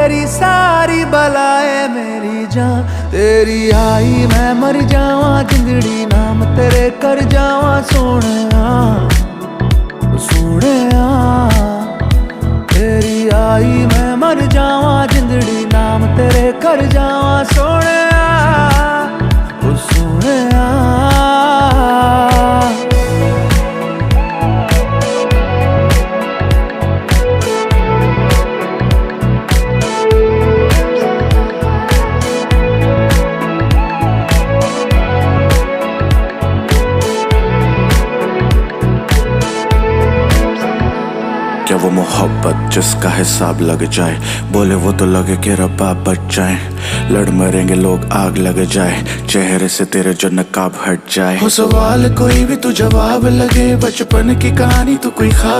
तेरी सारी बलाए मेरी जान तेरी आई मैं मर जावा जिंदड़ी नाम तेरे कर जावा सोने सोने तेरी आई मैं मर जावा जिंदड़ी नाम तेरे कर जावा सोने सोने क्या वो मोहब्बत जिसका हिसाब लग जाए, बोले वो तो लगे कि रब्बा बच जाए। लड़ मरेंगे लोग आग लग जाए, चेहरे से तेरे जो नकाब हट जाए। हो सवाल कोई भी तू जवाब लगे, बचपन की कहानी तो कोई खा